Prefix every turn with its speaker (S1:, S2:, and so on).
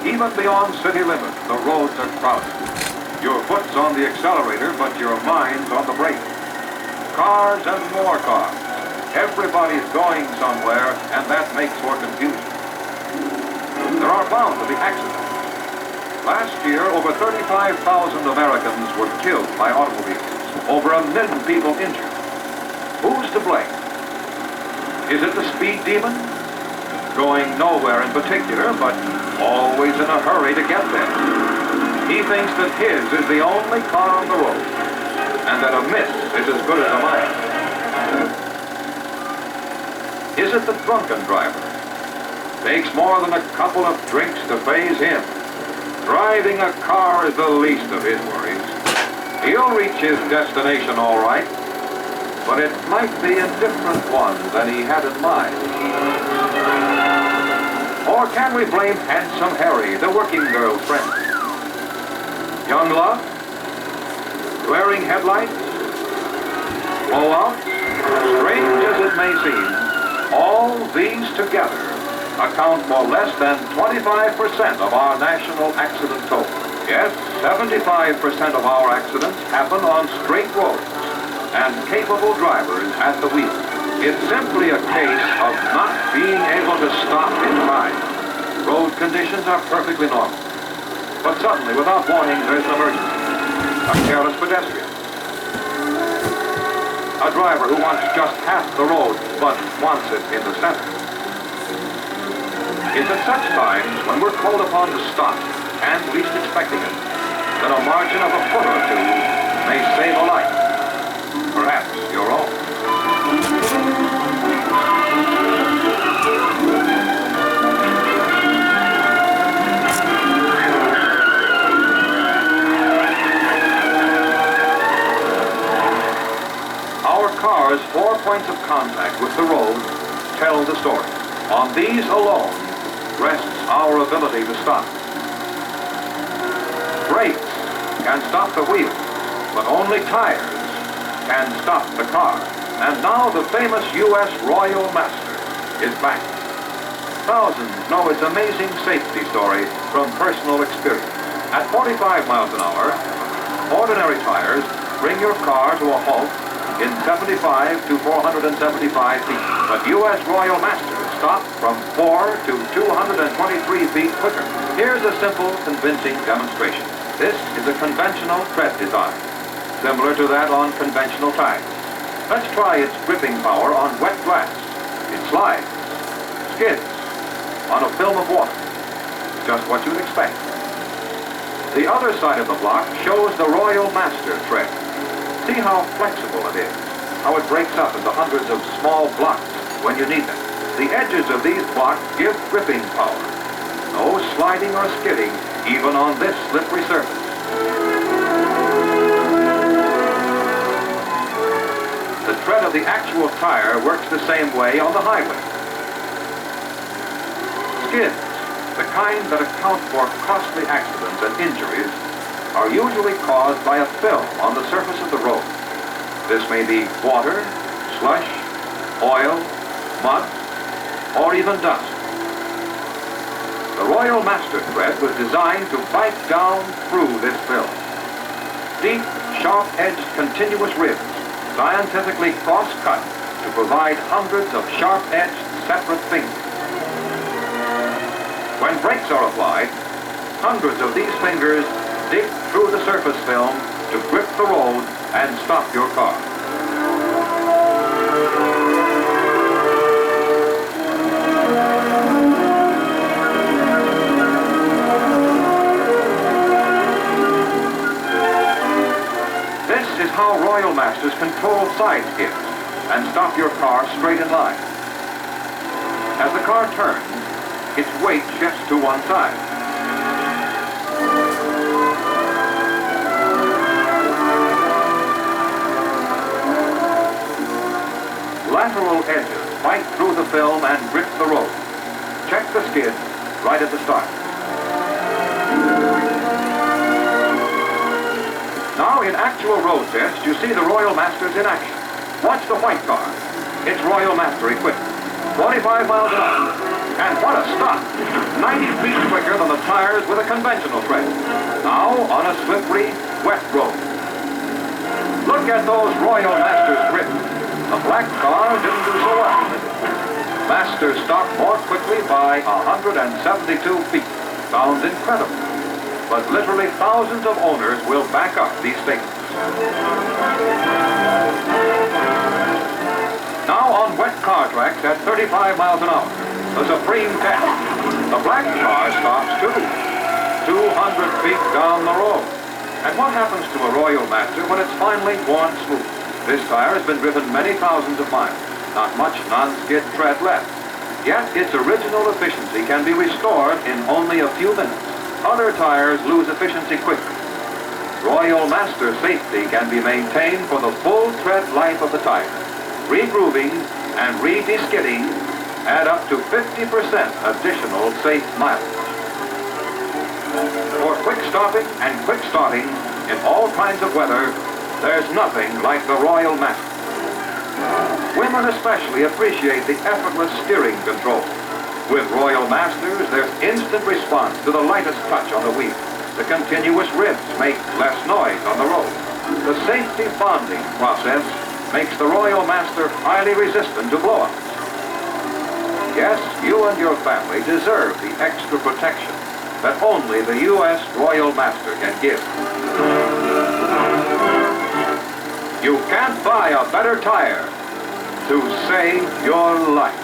S1: Even beyond city limits, the roads are crowded. Your foot's on the accelerator, but your mind's on the brake. Cars and more cars. Everybody's going somewhere, and that makes for confusion. There are bound to be accidents. Last year, over 35,000 Americans were killed by automobiles. Over 1 million people injured. Who's to blame? Is it the speed demon? Going nowhere in particular, but always in a hurry to get there. He thinks that his is the only car on the road, and that a miss is as good as a mile. Is it the drunken driver? Takes more than a couple of drinks to faze him. Driving a car is the least of his worries. He'll reach his destination all right, but it might be a different one than he had in mind. Or can we blame Handsome Harry, the working girl friend? Young love? Glaring headlights? Blowouts? Strange as it may seem, all these together account for less than 25% of our national accident total. Yes, 75% of our accidents happen on straight roads and capable drivers at the wheel. It's simply a case of not being able to stop in time. Road conditions are perfectly normal. But suddenly, without warning, there's an emergency. A careless pedestrian. A driver who wants just half the road, but wants it in the center. It's at such times when we're called upon to stop, and least expecting it, that a margin of a foot or two may save a life. Perhaps your own. Our car's 4 points of contact with the road tell the story. On these alone rests our ability to stop. Brakes can stop the wheels, but only tires can stop the car. And now the famous U.S. Royal Master is back. Thousands know its amazing safety story from personal experience. At 45 miles an hour, ordinary tires bring your car to a halt in 75 to 475 feet. But U.S. Royal Masters stop from 4 to 223 feet quicker. Here's a simple, convincing demonstration. This is a conventional tread design, similar to that on conventional tires. Let's try its gripping power on wet glass. It slides, skids, on a film of water. Just what you'd expect. The other side of the block shows the Royal Master tread. See how flexible it is, how it breaks up into hundreds of small blocks when you need them. The edges of these blocks give gripping power. No sliding or skidding, even on this slippery surface. The tread of the actual tire works the same way on the highway. Skids, the kind that account for costly accidents and injuries, are usually caused by a film on the surface of the road. This may be water, slush, oil, mud, or even dust. The Royal Master tread was designed to bite down through this film. Deep, sharp-edged continuous ribs, scientifically cross-cut to provide hundreds of sharp-edged separate fingers. When brakes are applied, hundreds of these fingers dig through the surface film to grip the road and stop your car. This is how Royal Masters control side skids and stop your car straight in line. As the car turns, its weight shifts to one side. Lateral edges bite through the film and grip the road. Check the skids right at the start. Now in actual road tests, you see the Royal Masters in action. Watch the white car. It's Royal Master equipped. 45 miles an hour. And what a stop! 90 feet quicker slicker than the tires with a conventional tread. Now on a slippery, wet road. Look at those Royal Masters grips. The black car didn't do so well. Master stopped more quickly by 172 feet. Sounds incredible. But literally thousands of owners will back up these statements. Now on wet car tracks at 35 miles an hour, the supreme test. The black car stops too, 200 feet down the road. And what happens to a Royal Master when it's finally worn smooth? This tire has been driven many thousands of miles, not much non-skid tread left. Yet its original efficiency can be restored in only a few minutes. Other tires lose efficiency quickly. Royal Master safety can be maintained for the full tread life of the tire. Regrooving and re-deskidding add up to 50% additional safe mileage. For quick stopping and quick starting in all kinds of weather, there's nothing like the Royal Master. Women especially appreciate the effortless steering control. With Royal Masters, there's instant response to the lightest touch on the wheel. The continuous ribs make less noise on the road. The safety bonding process makes the Royal Master highly resistant to blowups. Yes, you and your family deserve the extra protection that only the U.S. Royal Master can give. You can't buy a better tire to save your life.